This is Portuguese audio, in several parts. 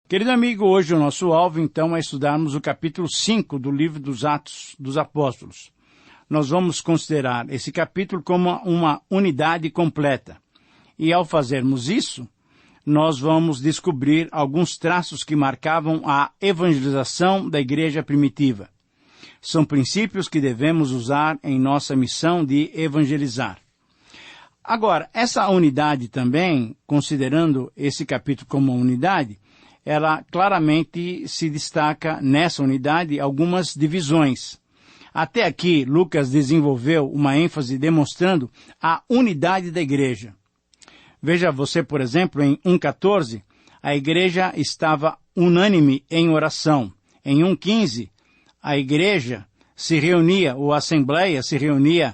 Querido amigo, hoje o nosso alvo, então, é estudarmos o capítulo 5 do livro dos Atos dos Apóstolos. Nós vamos considerar esse capítulo como uma unidade completa. E ao fazermos isso, nós vamos descobrir alguns traços que marcavam a evangelização da igreja primitiva. São princípios que devemos usar em nossa missão de evangelizar. Agora, essa unidade também, considerando esse capítulo como uma unidade, ela claramente se destaca nessa unidade algumas divisões. Até aqui, Lucas desenvolveu uma ênfase demonstrando a unidade da igreja. Veja você, por exemplo, em 1,14, a igreja estava unânime em oração. Em 1,15, a igreja se reunia, ou a assembleia se reunia,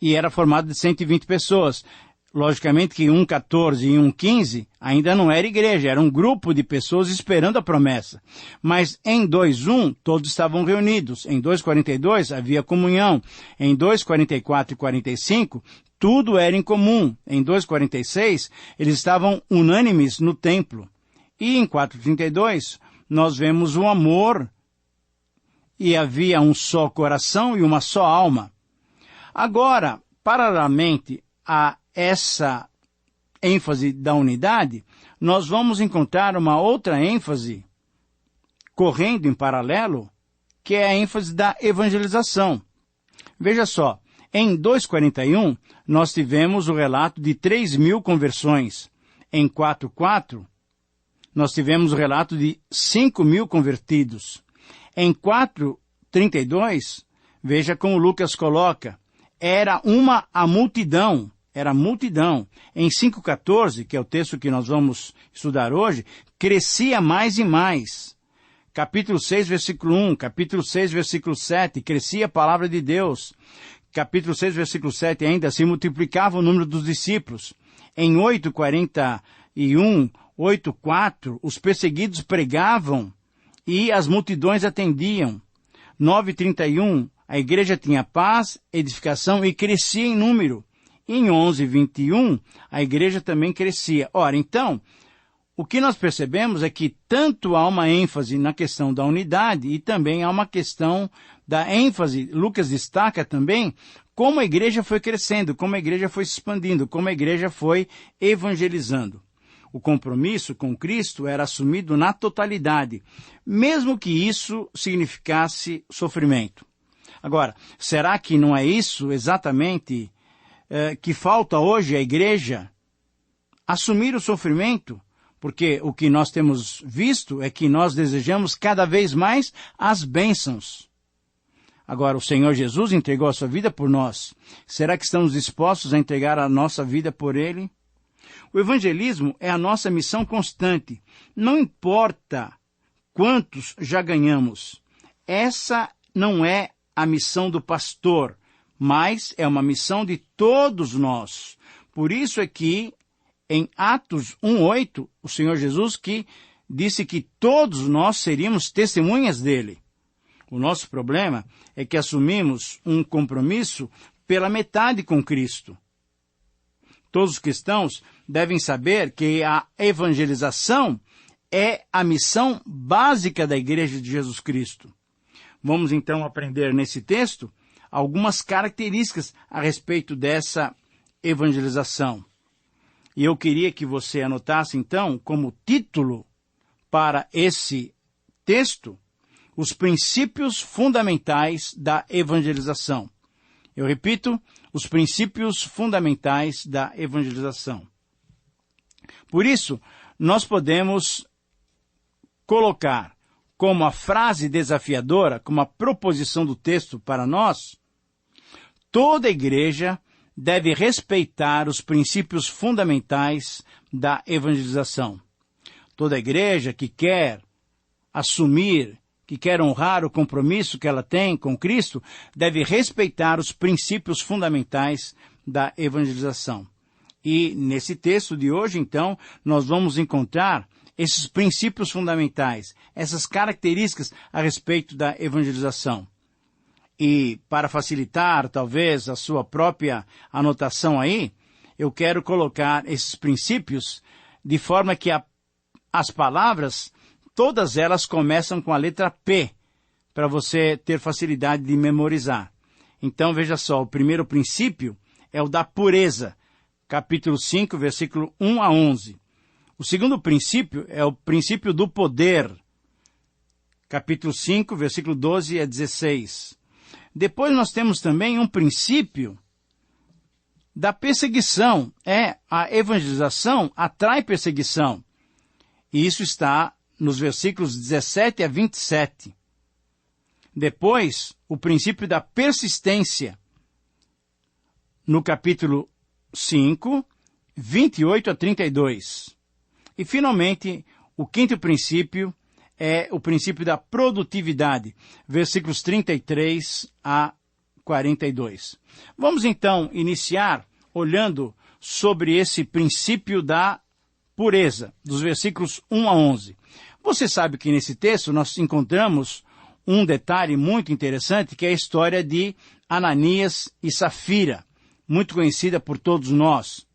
e era formada de 120 pessoas. Logicamente que 1,14 e 1,15 ainda não era igreja, era um grupo de pessoas esperando a promessa. Mas em 2,1 todos estavam reunidos. Em 2,42 havia comunhão. Em 2,44 e 45 tudo era em comum. Em 2,46 eles estavam unânimes no templo. E em 4,32 nós vemos o amor e havia um só coração e uma só alma. Agora, paralelamente a essa ênfase da unidade, nós vamos encontrar uma outra ênfase correndo em paralelo, que é a ênfase da evangelização. Veja só, em 2,41 nós tivemos o relato de 3.000 conversões. Em 4,4 nós tivemos o relato de 5.000 convertidos. Em 4,32, veja como Lucas coloca, era a multidão. Era multidão. Em 5,14, que é o texto que nós vamos estudar hoje, crescia mais e mais. Capítulo 6, versículo 1, capítulo 6, versículo 7, crescia a palavra de Deus. Capítulo 6, versículo 7 ainda, se multiplicava o número dos discípulos. Em 8,41, 8,4, os perseguidos pregavam e as multidões atendiam. 9,31, a igreja tinha paz, edificação e crescia em número. Em 11:21, a igreja também crescia. Ora, então, o que nós percebemos é que tanto há uma ênfase na questão da unidade e também há uma questão da ênfase, Lucas destaca também, como a igreja foi crescendo, como a igreja foi se expandindo, como a igreja foi evangelizando. O compromisso com Cristo era assumido na totalidade, mesmo que isso significasse sofrimento. Agora, será que não é isso exatamente que falta hoje à igreja? Assumir o sofrimento, porque o que nós temos visto é que nós desejamos cada vez mais as bênçãos. Agora, o Senhor Jesus entregou a sua vida por nós. Será que estamos dispostos a entregar a nossa vida por Ele? O evangelismo é a nossa missão constante. Não importa quantos já ganhamos. Essa não é a missão do pastor, mas é uma missão de todos nós. Por isso é que, em Atos 1,8, o Senhor Jesus que disse que todos nós seríamos testemunhas dele. O nosso problema é que assumimos um compromisso pela metade com Cristo. Todos os cristãos devem saber que a evangelização é a missão básica da Igreja de Jesus Cristo. Vamos então aprender nesse texto algumas características a respeito dessa evangelização. E eu queria que você anotasse então como título para esse texto os princípios fundamentais da evangelização. Eu repito, os princípios fundamentais da evangelização. Por isso, nós podemos colocar como a frase desafiadora, como a proposição do texto para nós, toda a igreja deve respeitar os princípios fundamentais da evangelização. Toda a igreja que quer assumir, que quer honrar o compromisso que ela tem com Cristo, deve respeitar os princípios fundamentais da evangelização. E nesse texto de hoje, então, nós vamos encontrar esses princípios fundamentais, essas características a respeito da evangelização. E para facilitar, talvez, a sua própria anotação aí, eu quero colocar esses princípios de forma que as palavras, todas elas começam com a letra P, para você ter facilidade de memorizar. Então, veja só, o primeiro princípio é o da pureza, capítulo 5, versículo 1 a 11. O segundo princípio é o princípio do poder, capítulo 5, versículo 12 a 16. Depois nós temos também um princípio da perseguição. A evangelização atrai perseguição. E isso está nos versículos 17 a 27. Depois, o princípio da persistência, no capítulo 5, 28 a 32. E, finalmente, o quinto princípio é o princípio da produtividade, versículos 33 a 42. Vamos, então, iniciar olhando sobre esse princípio da pureza, dos versículos 1 a 11. Você sabe que nesse texto nós encontramos um detalhe muito interessante, que é a história de Ananias e Safira, muito conhecida por todos nós.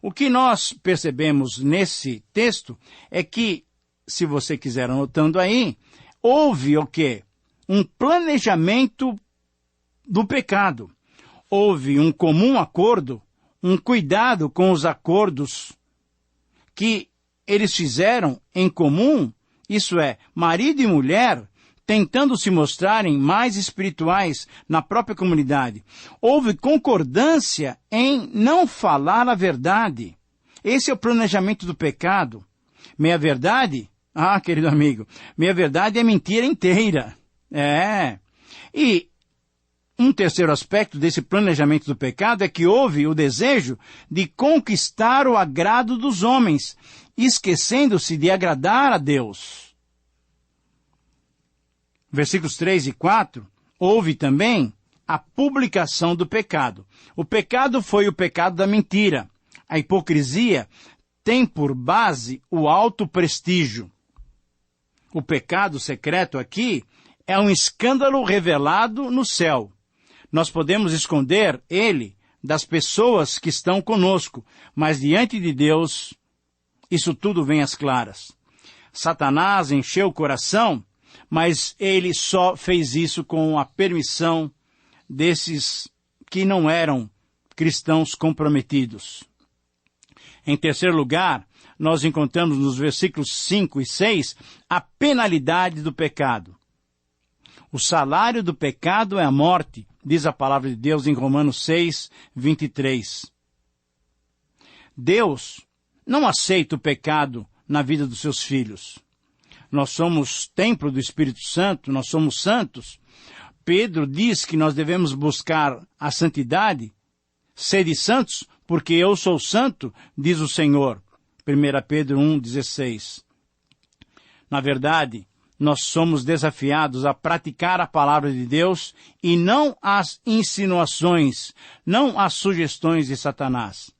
O que nós percebemos nesse texto é que, se você quiser anotando aí, houve o quê? Um planejamento do pecado. Houve um comum acordo, um cuidado com os acordos que eles fizeram em comum, isso é, marido e mulher, tentando se mostrarem mais espirituais na própria comunidade. Houve concordância em não falar a verdade. Esse é o planejamento do pecado. Meia-verdade? Querido amigo, meia-verdade é mentira inteira. E um terceiro aspecto desse planejamento do pecado é que houve o desejo de conquistar o agrado dos homens, esquecendo-se de agradar a Deus. Versículos 3 e 4, houve também a publicação do pecado. O pecado foi o pecado da mentira. A hipocrisia tem por base o autoprestígio. O pecado secreto aqui é um escândalo revelado no céu. Nós podemos esconder ele das pessoas que estão conosco, mas diante de Deus, isso tudo vem às claras. Satanás encheu o coração, mas ele só fez isso com a permissão desses que não eram cristãos comprometidos. Em terceiro lugar, nós encontramos nos versículos 5 e 6 a penalidade do pecado. O salário do pecado é a morte, diz a palavra de Deus em Romanos 6, 23. Deus não aceita o pecado na vida dos seus filhos. Nós somos templo do Espírito Santo, nós somos santos. Pedro diz que nós devemos buscar a santidade, sede santos, porque eu sou santo, diz o Senhor. 1 Pedro 1,16. Na verdade, nós somos desafiados a praticar a palavra de Deus e não as insinuações, não as sugestões de Satanás.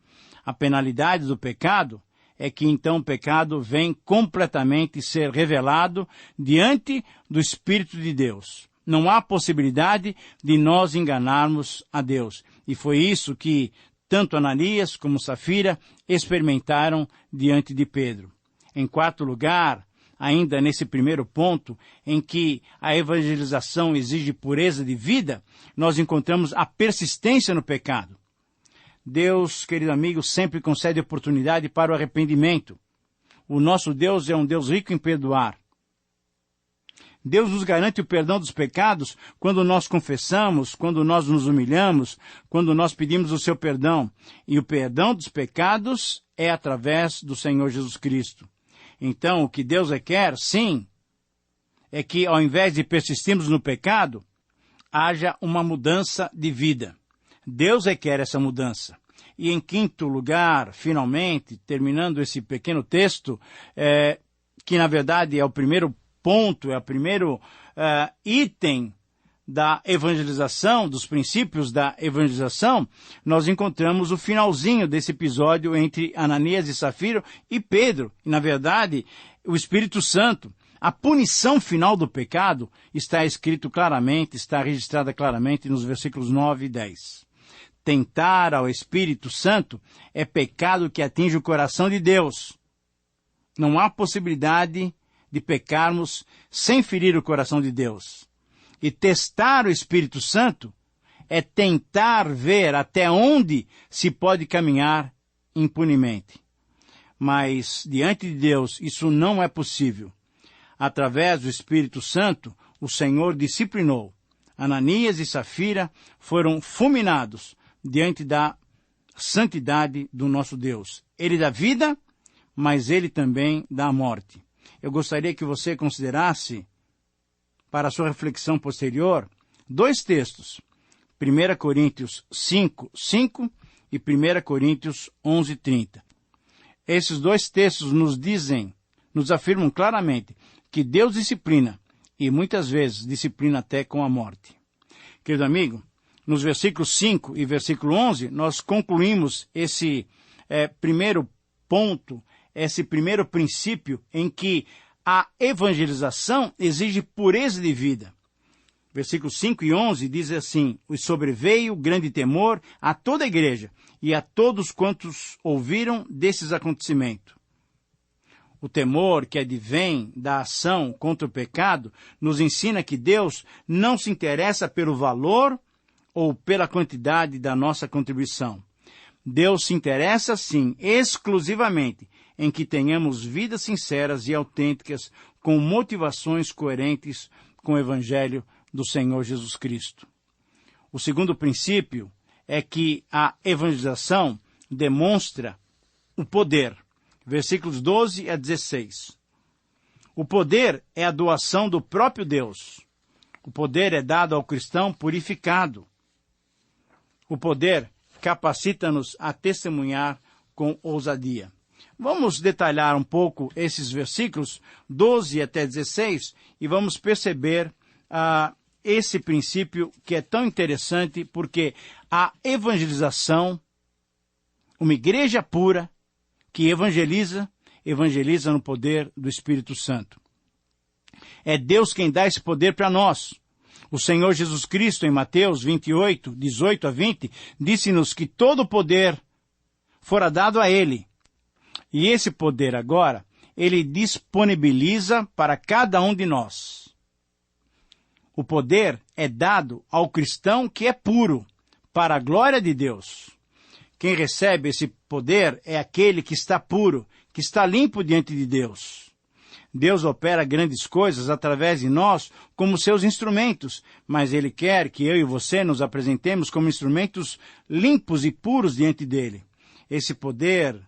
A penalidade do pecado é que então o pecado vem completamente ser revelado diante do Espírito de Deus. Não há possibilidade de nós enganarmos a Deus. E foi isso que tanto Ananias como Safira experimentaram diante de Pedro. Em quarto lugar, ainda nesse primeiro ponto, em que a evangelização exige pureza de vida, nós encontramos a persistência no pecado. Deus, querido amigo, sempre concede oportunidade para o arrependimento. O nosso Deus é um Deus rico em perdoar. Deus nos garante o perdão dos pecados quando nós confessamos, quando nós nos humilhamos, quando nós pedimos o seu perdão. E o perdão dos pecados é através do Senhor Jesus Cristo. Então, o que Deus requer, sim, é que ao invés de persistirmos no pecado, haja uma mudança de vida. Deus requer essa mudança. E em quinto lugar, finalmente, terminando esse pequeno texto, que na verdade é o primeiro ponto, é o primeiro item da evangelização, dos princípios da evangelização, nós encontramos o finalzinho desse episódio entre Ananias e Safira e Pedro. E, na verdade, o Espírito Santo. A punição final do pecado está escrito claramente, está registrada claramente nos versículos 9 e 10. Tentar ao Espírito Santo é pecado que atinge o coração de Deus. Não há possibilidade de pecarmos sem ferir o coração de Deus. E testar o Espírito Santo é tentar ver até onde se pode caminhar impunemente. Mas, diante de Deus, isso não é possível. Através do Espírito Santo, o Senhor disciplinou. Ananias e Safira foram fulminados diante da santidade do nosso Deus. Ele dá vida, mas ele também dá a morte. Eu gostaria que você considerasse, para a sua reflexão posterior, 2 textos. 1 Coríntios 5:5 e 1 Coríntios 11:30. Esses 2 textos nos afirmam claramente que Deus disciplina, e muitas vezes disciplina até com a morte. Querido amigo, nos versículos 5 e versículo 11, nós concluímos esse primeiro ponto, esse primeiro princípio em que a evangelização exige pureza de vida. Versículos 5 e 11 diz assim: "E sobreveio grande temor a toda a igreja e a todos quantos ouviram desses acontecimentos." O temor que advém da ação contra o pecado nos ensina que Deus não se interessa pelo valor ou pela quantidade da nossa contribuição. Deus se interessa, sim, exclusivamente em que tenhamos vidas sinceras e autênticas com motivações coerentes com o Evangelho do Senhor Jesus Cristo. O segundo princípio é que a evangelização demonstra o poder. Versículos 12 a 16. O poder é a doação do próprio Deus. O poder é dado ao cristão purificado. O poder capacita-nos a testemunhar com ousadia. Vamos detalhar um pouco esses versículos 12 até 16 e vamos perceber esse princípio que é tão interessante, porque a evangelização, uma igreja pura que evangeliza no poder do Espírito Santo. É Deus quem dá esse poder para nós. O Senhor Jesus Cristo, em Mateus 28, 18 a 20, disse-nos que todo o poder fora dado a Ele. E esse poder agora, Ele disponibiliza para cada um de nós. O poder é dado ao cristão que é puro, para a glória de Deus. Quem recebe esse poder é aquele que está puro, que está limpo diante de Deus. Deus opera grandes coisas através de nós como seus instrumentos, mas Ele quer que eu e você nos apresentemos como instrumentos limpos e puros diante dEle. Esse poder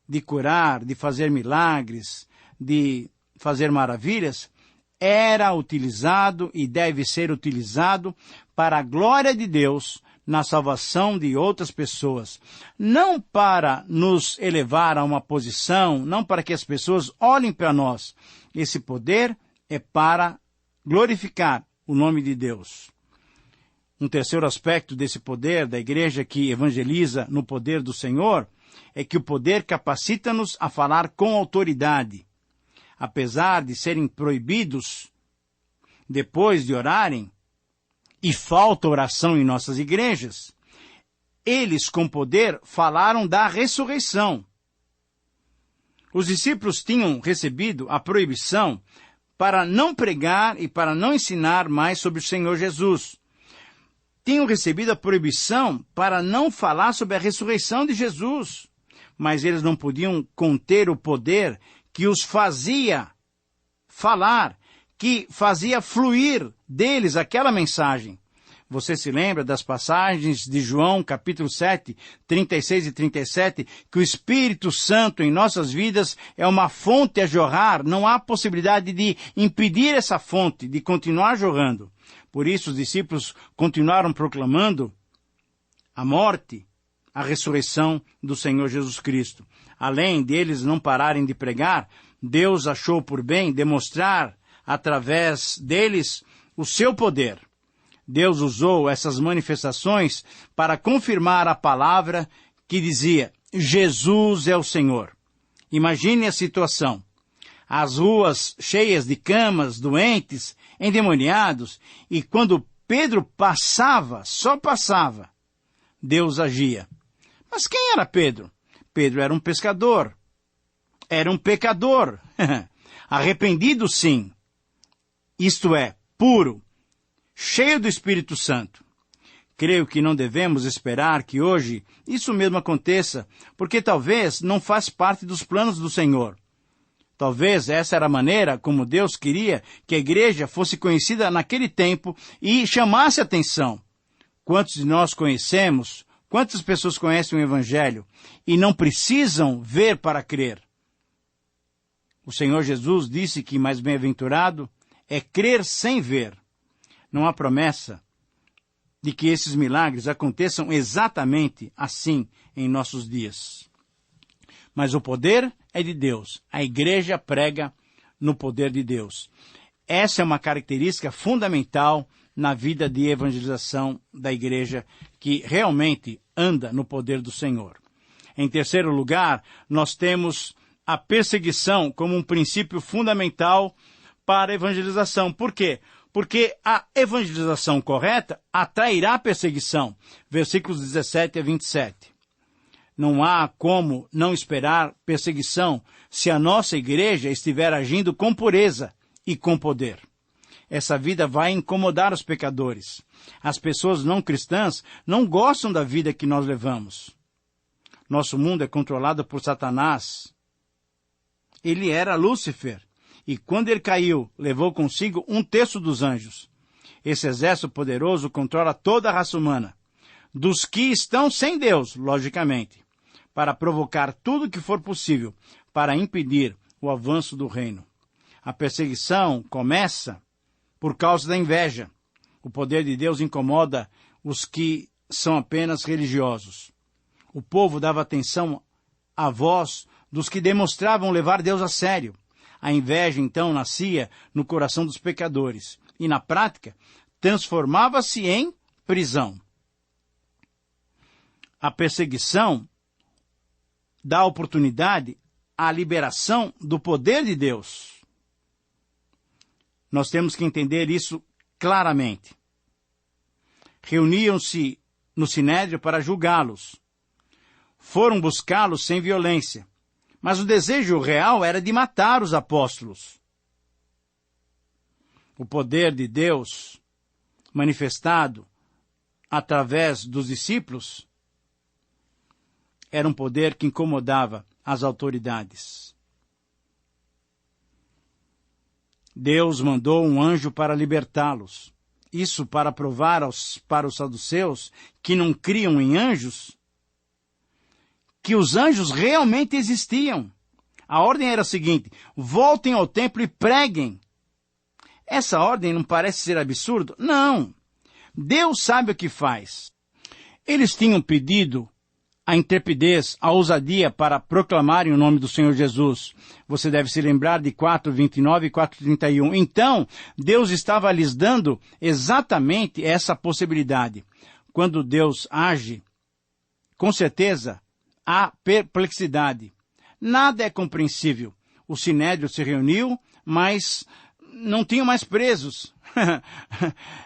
de curar, de fazer milagres, de fazer maravilhas, era utilizado e deve ser utilizado para a glória de Deus na salvação de outras pessoas. Não para nos elevar a uma posição, não para que as pessoas olhem para nós. Esse poder é para glorificar o nome de Deus. Um terceiro aspecto desse poder da igreja que evangeliza no poder do Senhor é que o poder capacita-nos a falar com autoridade. Apesar de serem proibidos depois de orarem, e falta oração em nossas igrejas, eles com poder falaram da ressurreição. Os discípulos tinham recebido a proibição para não pregar e para não ensinar mais sobre o Senhor Jesus. Tinham recebido a proibição para não falar sobre a ressurreição de Jesus, mas eles não podiam conter o poder que os fazia falar, que fazia fluir deles aquela mensagem. Você se lembra das passagens de João, capítulo 7, 36 e 37, que o Espírito Santo em nossas vidas é uma fonte a jorrar, não há possibilidade de impedir essa fonte de continuar jorrando. Por isso os discípulos continuaram proclamando a morte, a ressurreição do Senhor Jesus Cristo. Além deles não pararem de pregar, Deus achou por bem demonstrar através deles o seu poder. Deus usou essas manifestações para confirmar a palavra que dizia: Jesus é o Senhor. Imagine a situação. As ruas cheias de camas, doentes, endemoniados, e quando Pedro passava, só passava, Deus agia. Mas quem era Pedro? Pedro era um pescador. Era um pecador, Arrependido, sim. Isto é, puro, cheio do Espírito Santo. Creio que não devemos esperar que hoje isso mesmo aconteça, porque talvez não faz parte dos planos do Senhor. Talvez essa era a maneira como Deus queria que a igreja fosse conhecida naquele tempo e chamasse atenção. Quantos de nós conhecemos, quantas pessoas conhecem o Evangelho e não precisam ver para crer? O Senhor Jesus disse que mais bem-aventurado é crer sem ver. Não há promessa de que esses milagres aconteçam exatamente assim em nossos dias. Mas o poder é de Deus. A igreja prega no poder de Deus. Essa é uma característica fundamental na vida de evangelização da igreja, que realmente anda no poder do Senhor. Em terceiro lugar, nós temos a perseguição como um princípio fundamental para a evangelização. Por quê? Porque a evangelização correta atrairá perseguição. Versículos 17 a 27. Não há como não esperar perseguição se a nossa igreja estiver agindo com pureza e com poder. Essa vida vai incomodar os pecadores. As pessoas não cristãs não gostam da vida que nós levamos. Nosso mundo é controlado por Satanás. Ele era Lúcifer, e quando ele caiu, levou consigo 1/3 dos anjos. Esse exército poderoso controla toda a raça humana, dos que estão sem Deus, logicamente, para provocar tudo o que for possível para impedir o avanço do reino. A perseguição começa por causa da inveja. O poder de Deus incomoda os que são apenas religiosos. O povo dava atenção à voz dos que demonstravam levar Deus a sério. A inveja, então, nascia no coração dos pecadores e, na prática, transformava-se em prisão. A perseguição dá oportunidade à liberação do poder de Deus. Nós temos que entender isso claramente. Reuniam-se no Sinédrio para julgá-los. Foram buscá-los sem violência. Mas o desejo real era de matar os apóstolos. O poder de Deus, manifestado através dos discípulos, era um poder que incomodava as autoridades. Deus mandou um anjo para libertá-los. Isso para provar para os saduceus, que não criam em anjos, que os anjos realmente existiam. A ordem era a seguinte: voltem ao templo e preguem. Essa ordem não parece ser absurda? Não. Deus sabe o que faz. Eles tinham pedido a intrepidez, a ousadia para proclamarem o nome do Senhor Jesus. Você deve se lembrar de 4:29 e 4:31. Então, Deus estava lhes dando exatamente essa possibilidade. Quando Deus age, com certeza, há perplexidade. Nada é compreensível. O Sinédrio se reuniu, mas não tinham mais presos.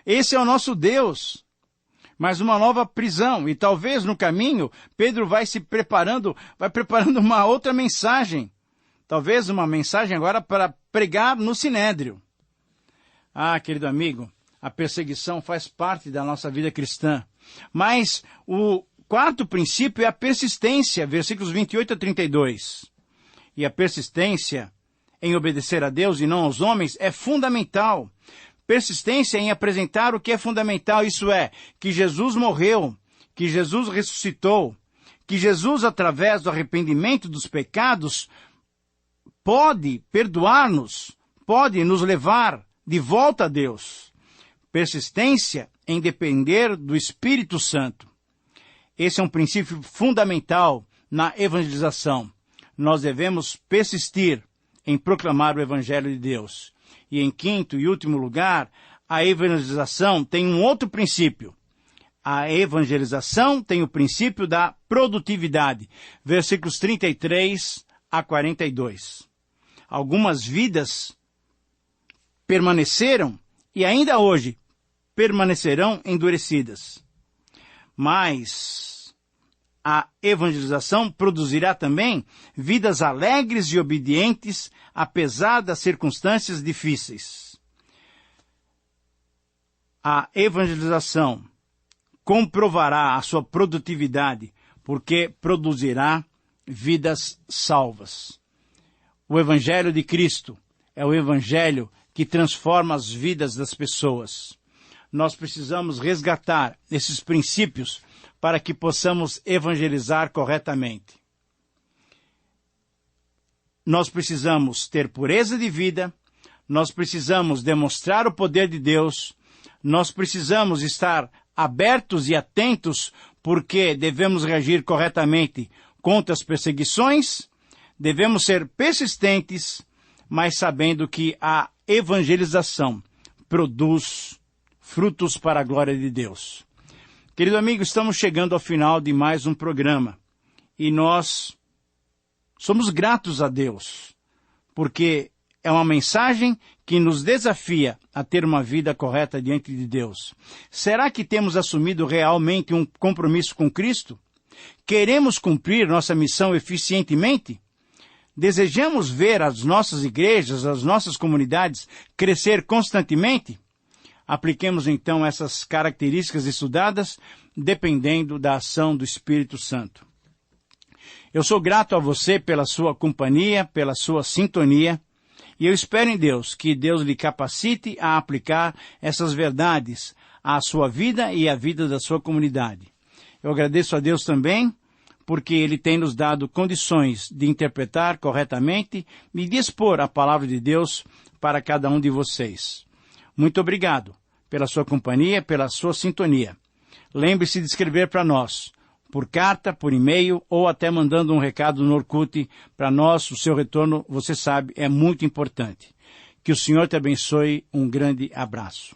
Esse é o nosso Deus. Mas uma nova prisão. E talvez no caminho, Pedro vai preparando uma outra mensagem. Talvez uma mensagem agora para pregar no Sinédrio. Ah, querido amigo, a perseguição faz parte da nossa vida cristã. Mas o quarto princípio é a persistência, versículos 28 a 32. E a persistência em obedecer a Deus e não aos homens é fundamental. Persistência em apresentar o que é fundamental, isso é, que Jesus morreu, que Jesus ressuscitou, que Jesus, através do arrependimento dos pecados, pode perdoar-nos, pode nos levar de volta a Deus. Persistência em depender do Espírito Santo. Esse é um princípio fundamental na evangelização. Nós devemos persistir em proclamar o Evangelho de Deus. E em quinto e último lugar, a evangelização tem um outro princípio. A evangelização tem o princípio da produtividade. Versículos 33 a 42. Algumas vidas permaneceram e ainda hoje permanecerão endurecidas. Mas a evangelização produzirá também vidas alegres e obedientes, apesar das circunstâncias difíceis. A evangelização comprovará a sua produtividade, porque produzirá vidas salvas. O Evangelho de Cristo é o Evangelho que transforma as vidas das pessoas. Nós precisamos resgatar esses princípios para que possamos evangelizar corretamente. Nós precisamos ter pureza de vida, nós precisamos demonstrar o poder de Deus, nós precisamos estar abertos e atentos, porque devemos reagir corretamente contra as perseguições, devemos ser persistentes, mas sabendo que a evangelização produz frutos para a glória de Deus. Querido amigo, estamos chegando ao final de mais um programa e nós somos gratos a Deus, porque é uma mensagem que nos desafia a ter uma vida correta diante de Deus. Será que temos assumido realmente um compromisso com Cristo? Queremos cumprir nossa missão eficientemente? Desejamos ver as nossas igrejas, as nossas comunidades crescer constantemente? Apliquemos então essas características estudadas, dependendo da ação do Espírito Santo. Eu sou grato a você pela sua companhia, pela sua sintonia, e eu espero em Deus que Deus lhe capacite a aplicar essas verdades à sua vida e à vida da sua comunidade. Eu agradeço a Deus também, porque Ele tem nos dado condições de interpretar corretamente e de expor a palavra de Deus para cada um de vocês. Muito obrigado pela sua companhia, pela sua sintonia. Lembre-se de escrever para nós, por carta, por e-mail ou até mandando um recado no Orkut. Para nós, o seu retorno, você sabe, é muito importante. Que o Senhor te abençoe. Um grande abraço.